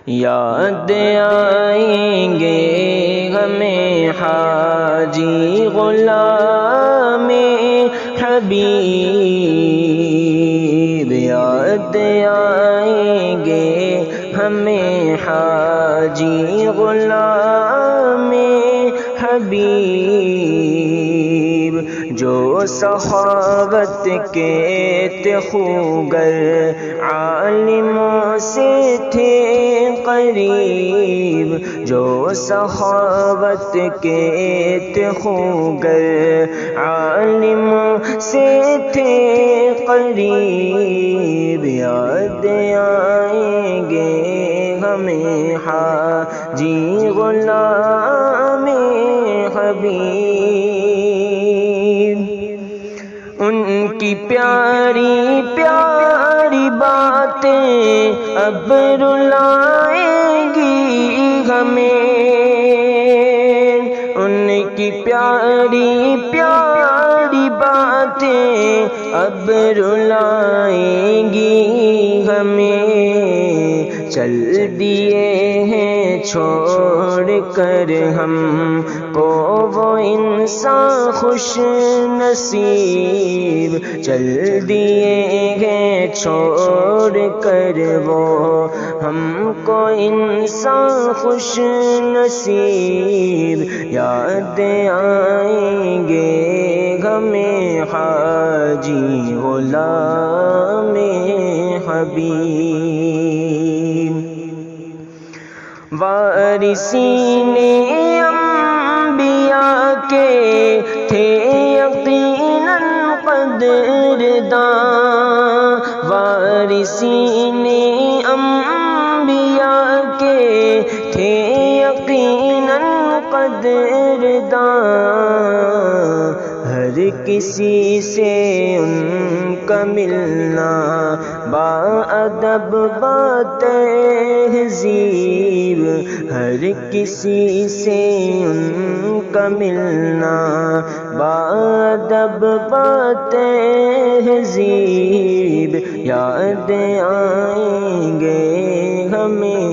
یاد آئیں گے ہمیں حاجی غلام حبیب، یاد آئیں گے ہمیں حاجی غلام حبیب، جو سخاوت کے تھے خوگر، عالموں سے تھے قریب، جو سخاوت کے تھے خوگر، عالموں سے تھے قریب، یاد آئیں گے ہمیں حاجی غلام حبیب، ان کی پیاری پیاری باتیں اب رلائیں گی ہمیں، ان کی پیاری پیاری باتیں اب رلائیں گی ہمیں، چل دیے ہیں چھوڑ کر ہم کو وہ انسان خوش نصیب، چل دیے ہیں چھوڑ کر وہ ہم کو انسان خوش نصیب، یاد آئیں گے ہمیں حاجی غلام حبیب، وارثین انبیاء کے تھے یقیناً قدرداں، وارثین انبیاء کے تھے یقیناً قدرداں، ہر کسی سے ان کا ملنا باادب با تہذیب، ہر کسی سے ان کا ملنا باادب با تہذیب، یاد آئیں گے ہمیں،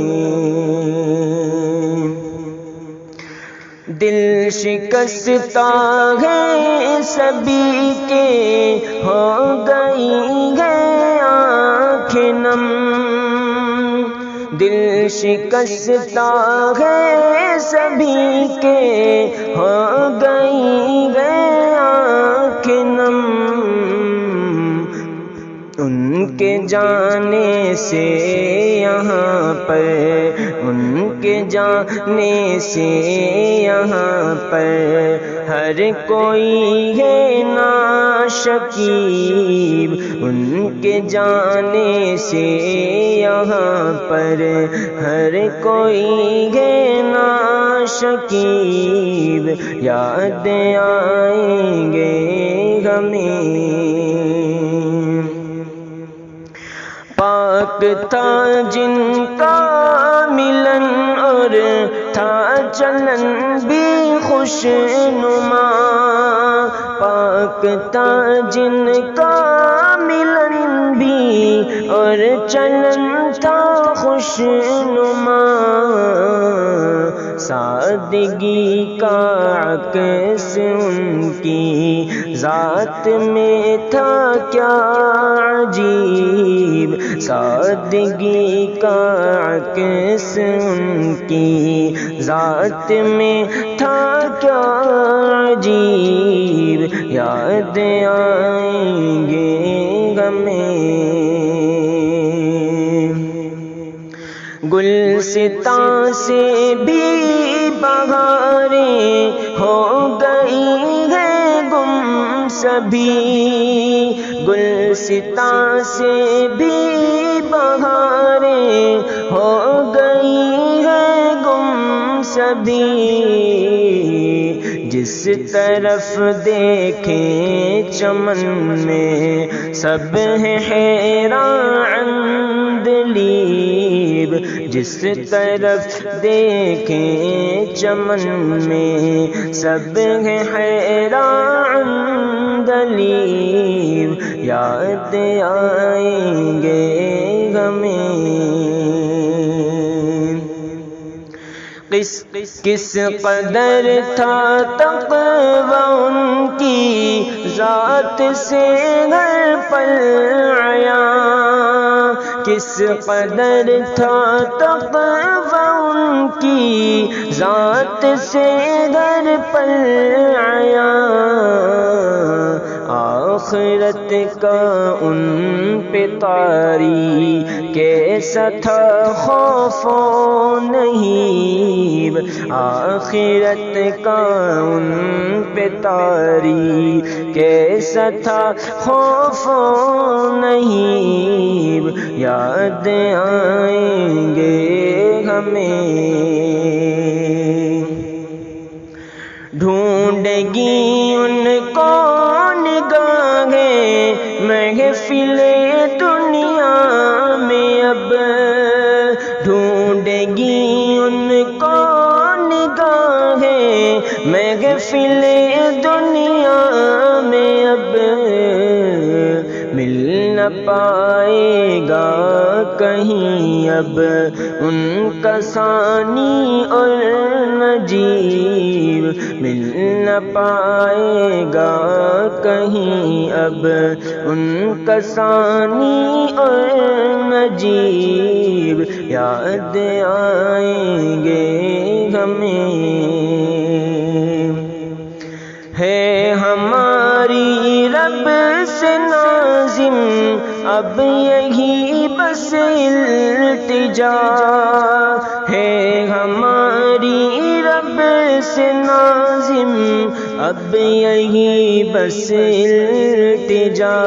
دل شکستہ ہے سبھی کے، ہو گئی ہے آنکھیں نم، دل شکستہ ہے سبھی کے، ہو گئی ہے آنکھیں نم، ان کے جانے سے یہاں پر، ان کے جانے سے یہاں پر ہر کوئی ہے ناشکیب، ان کے جانے سے یہاں پر ہر کوئی ہے ناشکیب، یاد آئیں گے ہمیں، پاک تھا جن کا ملن اور تھا چلن بھی خوش نما، پاک تھا جن کا ملن بھی اور چلن تھا خوش نما، سادگی کا عکس ان کی ذات میں تھا کیا عجیب، سادگی کا عکس ان کی ذات میں تھا کیا عجیب، یاد آئیں گے ہمیں، گلستان سے بھی بہاریں ہو گئی ہیں گم سبھی، گلستان سے بھی بہاریں ہو گئی ہیں گم سبھی، جس طرف دیکھیں چمن میں سب ہیں حیران عندلیب، جس طرف دیکھیں چمن میں سب ہیں حیران عندلیب، یاد آئیں گے ہمیں، کس قدر تھا تقویٰ ان کی ذات سے گھر پر عیاں، کس قدر تھا تقویٰ ان کی ذات سے گھر پر عیاں، آخرت کا ان پہ طاری کیسا تھا خوف و نہیب، آخرت کا ان پہ طاری کیسا تھا خوف و نہیب، یاد آئیں گے ہمیں ڈھونڈے گی ان کو نگاہیں محفل دنیا میں اب، ڈھونڈے گی ان کو نگاہیں محفل دنیا میں اب، مل نہ پائے گا کہیں اب ان کا ثانی اور نجیب، مل نہ پائے گا کہیں اب ان کا ثانی اور نجیب، یاد آئیں گے ہمیں، ہے ہماری رب سے نازم اب یہی بس التجا، ہے ہماری رب سے نازم اب یہی بس التجا،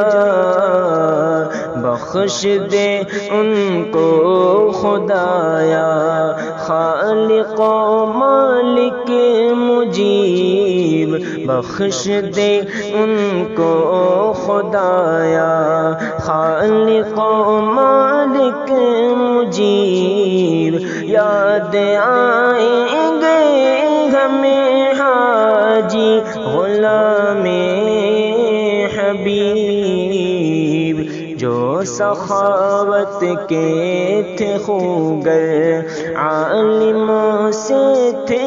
بخش دے ان کو خدایا خالق و مالک مجیب، بخش دے ان کو خدایا خالق و مالک مجیب، یاد آئیں گے ہمیں حاجی غلام حبیب، جو سخاوت کے تھے خوگر عالموں سے تھے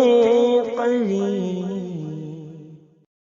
قریب۔